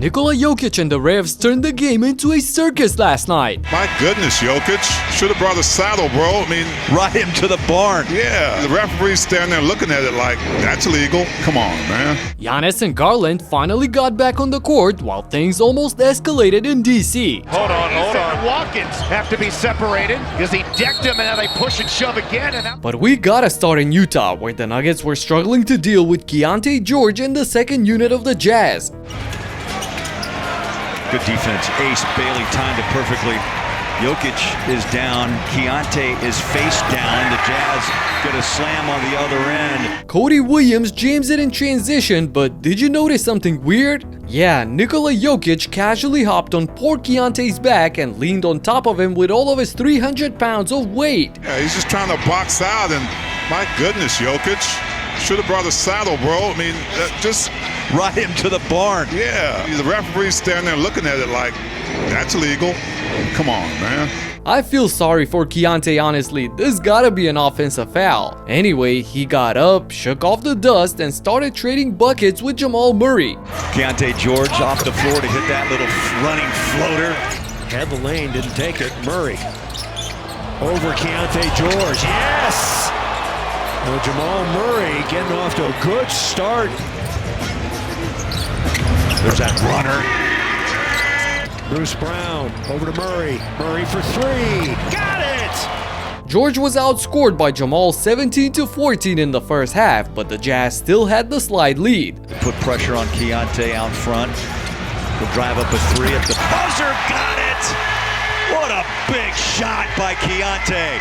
Nikola Jokic and the Revs turned the game into a circus last night. My goodness, Jokic. Should have brought a saddle, bro. I mean, ride him to the barn. Yeah, the referee's standing there looking at it like, that's illegal. Come on, man. Giannis and Garland finally got back on the court while things almost escalated in DC. Hold on. Watkins have to be separated because he decked him and now they push and shove again. But we gotta start in Utah, where the Nuggets were struggling to deal with Keyonte George and the second unit of the Jazz. Good defense. Ace Bailey timed it perfectly. Jokic is down. Keyonte is face down. The Jazz get a slam on the other end. Cody Williams jams it in transition, but did you notice something weird? Yeah, Nikola Jokic casually hopped on poor Keyonte's back and leaned on top of him with all of his 300 pounds of weight. Yeah, he's just trying to box out, and my goodness, Jokic. Should have brought a saddle, bro. I mean, just ride him to the barn. Yeah, the referee's standing there looking at it like, that's illegal. Come on, man. I feel sorry for Keyonte, honestly. This gotta be an offensive foul. Anyway, he got up, shook off the dust, and started trading buckets with Jamal Murray. Keyonte George off the floor to hit that little running floater. Had the lane, didn't take it. Murray over Keyonte George. Yes! Well, Jamal Murray getting off to a good start. There's that runner. Bruce Brown over to Murray. Murray for three. Got it! George was outscored by Jamal 17-14 in the first half, but the Jazz still had the slight lead. Put pressure on Keyonte out front. He'll drive up a three at the buzzer. Got it! What a big shot by Keyonte.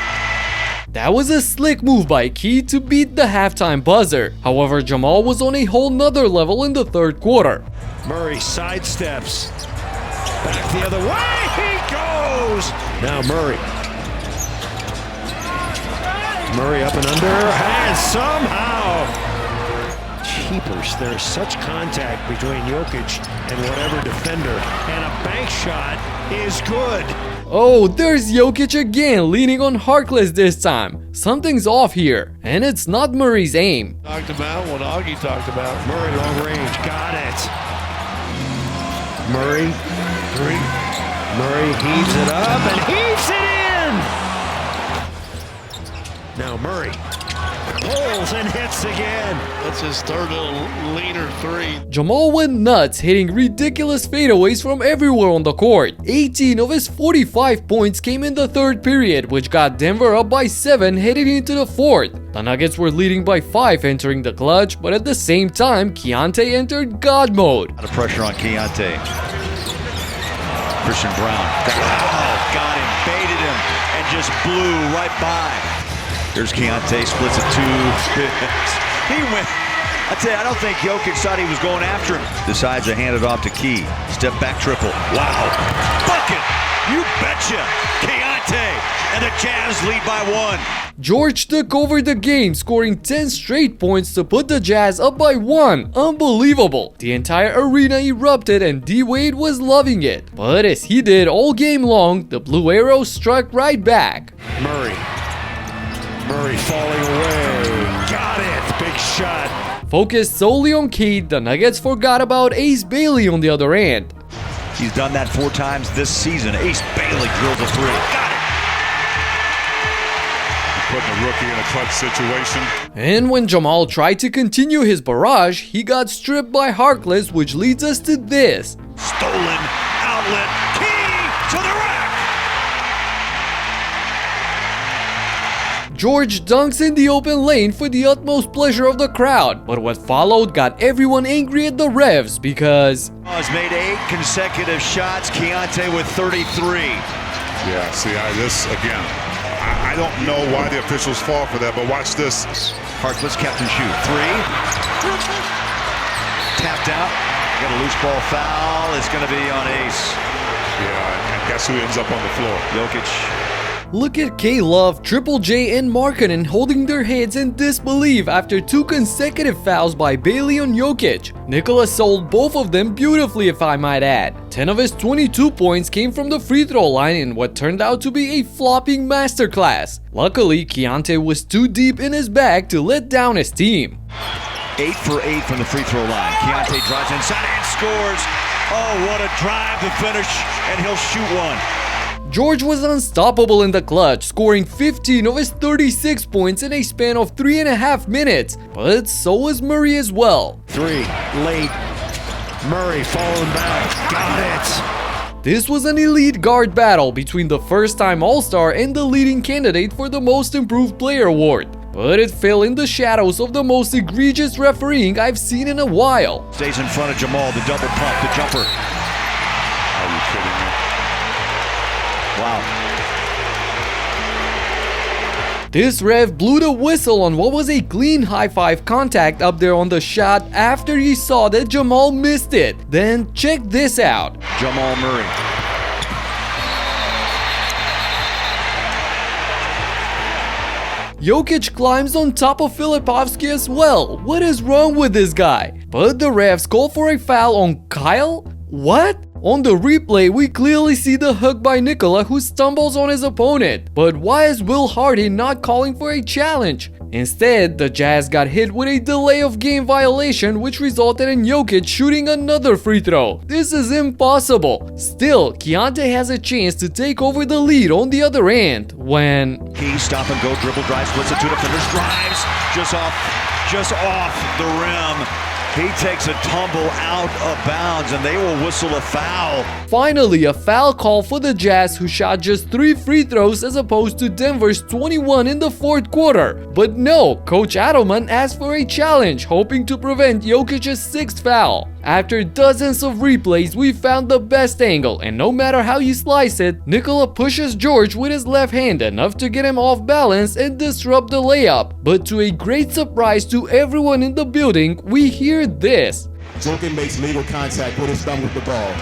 That was a slick move by Key to beat the halftime buzzer. However, Jamal was on a whole nother level in the third quarter. Murray sidesteps. Back the other way, he goes! Now Murray. Murray up and under, and somehow... Jeepers, there's such contact between Jokic and whatever defender, and a bank shot is good. Oh, there's Jokic again, leaning on Harkless this time. Something's off here, and it's not Murray's aim. Talked about what Augie talked about. Murray long range, got it. Murray, three. Murray heaves it up and heaves it in. Now Murray pulls and hits again. That's his third little leaner three. Jamal went nuts, hitting ridiculous fadeaways from everywhere on the court. 18 of his 45 points came in the third period, which got Denver up by 7 heading into the fourth. The Nuggets were leading by 5 entering the clutch, but at the same time, Keyonte entered God mode. A lot of pressure on Keyonte. Christian Brown. Got him, baited him, and just blew right by. Here's Keyonte, splits it two. He went. I tell you, I don't think Jokic thought he was going after him. Decides to hand it off to Key. Step back triple. Wow. Bucket. You betcha. Keyonte. And the Jazz lead by 1. George took over the game, scoring 10 straight points to put the Jazz up by 1. Unbelievable. The entire arena erupted and D-Wade was loving it. But as he did all game long, the Blue Arrows struck right back. Murray falling away. Got it. Big shot. Focused solely on Key, the Nuggets forgot about Ace Bailey on the other end. He's done that 4 times this season. Ace Bailey drills a 3. Got it. Putting a rookie in a clutch situation. And when Jamal tried to continue his barrage, he got stripped by Harkless, which leads us to this. Stolen outlet. Key to the rack. George dunks in the open lane for the utmost pleasure of the crowd, but what followed got everyone angry at the refs because... Has made 8 consecutive shots. Keyonte with 33. Yeah, see, this again. I don't know why the officials fall for that, but watch this. Harkless kept and shoot. 3. Tapped out. Got a loose ball foul. It's going to be on Ace. Yeah, and guess who ends up on the floor? Jokic. Look at K-Love, Triple J, and Markkanen holding their heads in disbelief after 2 consecutive fouls by Bailey on Jokic. Nikola sold both of them beautifully, if I might add. 10 of his 22 points came from the free throw line in what turned out to be a flopping masterclass. Luckily, Keyonte was too deep in his bag to let down his team. 8 for 8 from the free throw line. Keyonte drives inside and scores. Oh, what a drive to finish, and he'll shoot one. George was unstoppable in the clutch, scoring 15 of his 36 points in a span of 3.5 minutes. But so was Murray as well. 3, late. Murray falling back. Got it. This was an elite guard battle between the first-time All-Star and the leading candidate for the Most Improved Player award. But it fell in the shadows of the most egregious refereeing I've seen in a while. Stays in front of Jamal, the double pump, the jumper. Are you kidding me? Wow. This ref blew the whistle on what was a clean high-five contact up there on the shot after he saw that Jamal missed it. Then check this out. Jamal Murray. Jokic climbs on top of Filipovsky as well. What is wrong with this guy? But the refs call for a foul on Kyle? What? On the replay, we clearly see the hook by Nikola, who stumbles on his opponent. But why is Will Hardy not calling for a challenge? Instead, the Jazz got hit with a delay of game violation, which resulted in Jokic shooting another free throw. This is impossible. Still, Keyonte has a chance to take over the lead on the other end when... Key, stop and go, dribble, drive, splits it to defenders, drives, just off the rim. He takes a tumble out of bounds, and they will whistle a foul. Finally, a foul call for the Jazz, who shot just 3 free throws as opposed to Denver's 21 in the fourth quarter. But no, Coach Adelman asked for a challenge, hoping to prevent Jokic's 6th foul. After dozens of replays, we found the best angle, and no matter how you slice it, Nikola pushes George with his left hand enough to get him off balance and disrupt the layup. But to a great surprise to everyone in the building, we hear this. Jokic makes legal contact with his thumb with the ball.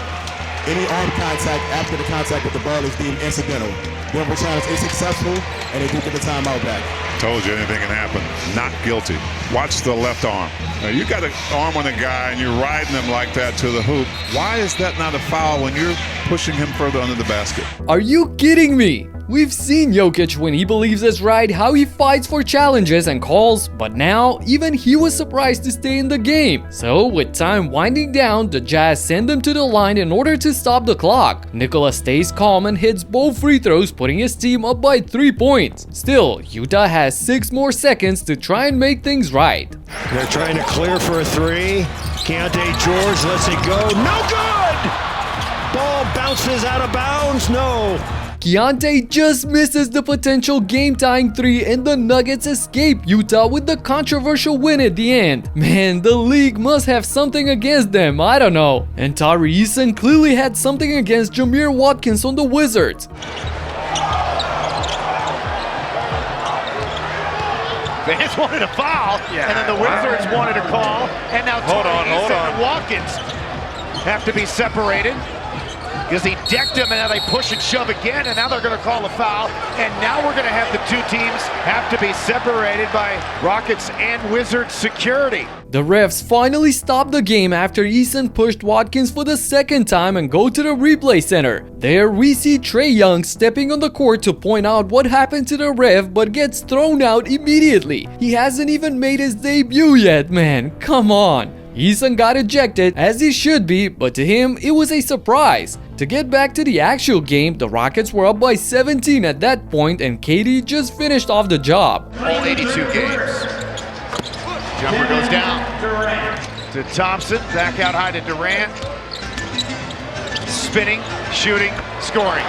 Any arm contact after the contact with the ball is deemed incidental. Denver challenge is successful, and they do get the timeout back. Told you anything can happen. Not guilty. Watch the left arm. Now, you got an arm on a guy and you're riding him like that to the hoop. Why is that not a foul when you're pushing him further under the basket? Are you kidding me? We've seen Jokic when he believes it's right, how he fights for challenges and calls, but now even he was surprised to stay in the game. So with time winding down, the Jazz send him to the line in order to stop the clock. Nikola stays calm and hits both free throws, putting his team up by 3 points. Still, Utah has 6 more seconds to try and make things right. They're trying to clear for a 3. Keyonte George lets it go. No good! Ball bounces out of bounds. No. Keyonte just misses the potential game-tying 3, and the Nuggets escape Utah with the controversial win at the end. Man, the league must have something against them, I don't know. And Tari Eason clearly had something against Jameer Watkins on the Wizards. Fans wanted a foul, and then the Wizards wanted a call, and now Tari Eason and Watkins have to be separated. Because he decked him, and now they push and shove again, and now they're going to call a foul, and now we're going to have the 2 teams have to be separated by Rockets and Wizards security. The refs finally stopped the game after Eason pushed Watkins for the 2nd time and go to the replay center. There we see Trae Young stepping on the court to point out what happened to the ref, but gets thrown out immediately. He hasn't even made his debut yet, man. Come on. Eason got ejected, as he should be, but to him, it was a surprise. To get back to the actual game, the Rockets were up by 17 at that point, and KD just finished off the job. All 82 games. Jumper goes down to Thompson, back out high to Durant. Spinning, shooting, scoring.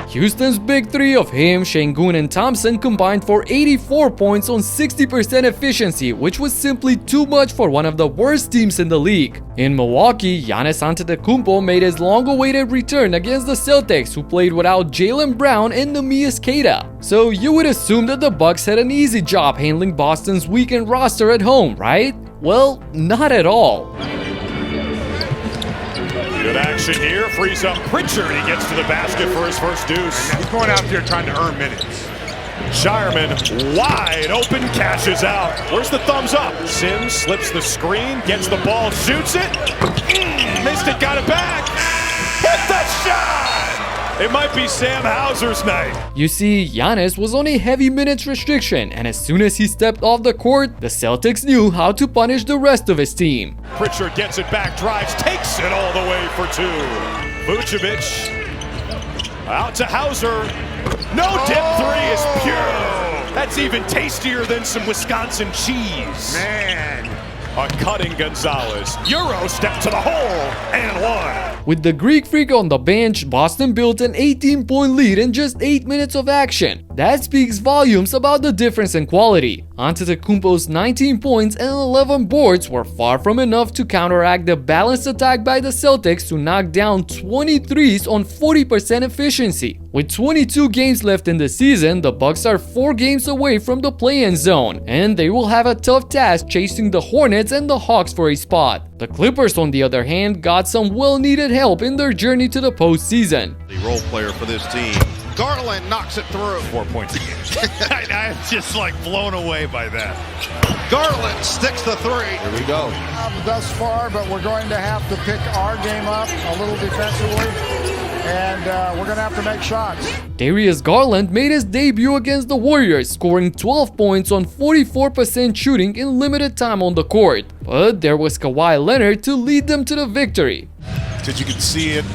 Houston's big 3 of him, Şengün, and Thompson combined for 84 points on 60% efficiency, which was simply too much for one of the worst teams in the league. In Milwaukee, Giannis Antetokounmpo made his long-awaited return against the Celtics, who played without Jaylen Brown and Neemias Queta. So you would assume that the Bucks had an easy job handling Boston's weakened roster at home, right? Well, not at all. Good action here, frees up Pritchard. He gets to the basket for his first deuce. He's going out there trying to earn minutes. Shireman wide open, cashes out. Where's the thumbs up? Sims slips the screen, gets the ball, shoots it. Missed it, got it back. Hit the shot! It might be Sam Hauser's night. You see, Giannis was on a heavy minutes restriction, and as soon as he stepped off the court, the Celtics knew how to punish the rest of his team. Pritchard gets it back, drives, takes it all the way for two. Vucevic out to Hauser. No dip three is pure. That's even tastier than some Wisconsin cheese. Man. A cutting Gonzalez. Euro step to the hole and one. With the Greek Freak on the bench, Boston built an 18-point lead in just 8 minutes of action. That speaks volumes about the difference in quality. Antetokounmpo's 19 points and 11 boards were far from enough to counteract the balanced attack by the Celtics to knock down 23s on 40% efficiency. With 22 games left in the season, the Bucks are 4 games away from the play-in zone, and they will have a tough task chasing the Hornets and the Hawks for a spot. The Clippers, on the other hand, got some well-needed help in their journey to the postseason. The role player for this team. Garland knocks it through. 4 points a game. I'm just like blown away by that. Garland sticks the three. Here we go. Thus far, but we're going to have to pick our game up a little defensively, and we're going to have to make shots. Darius Garland made his debut against the Warriors, scoring 12 points on 44% shooting in limited time on the court. But there was Kawhi Leonard to lead them to the victory. Because you can see it,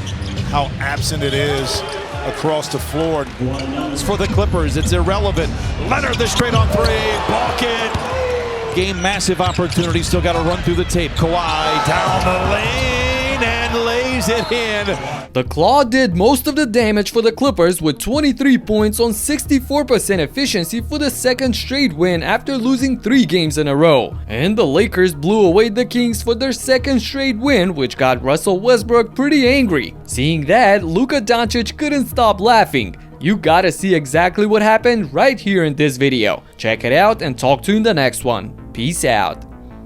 how absent it is across the floor. It's for the Clippers. It's irrelevant. Leonard the straight on three. Balkin. Game massive opportunity. Still got to run through the tape. Kawhi down the lane and lays it in. The Claw did most of the damage for the Clippers with 23 points on 64% efficiency for the second straight win after losing 3 games in a row. And the Lakers blew away the Kings for their second straight win, which got Russell Westbrook pretty angry. Seeing that, Luka Doncic couldn't stop laughing. You gotta see exactly what happened right here in this video. Check it out and talk to you in the next one. Peace out.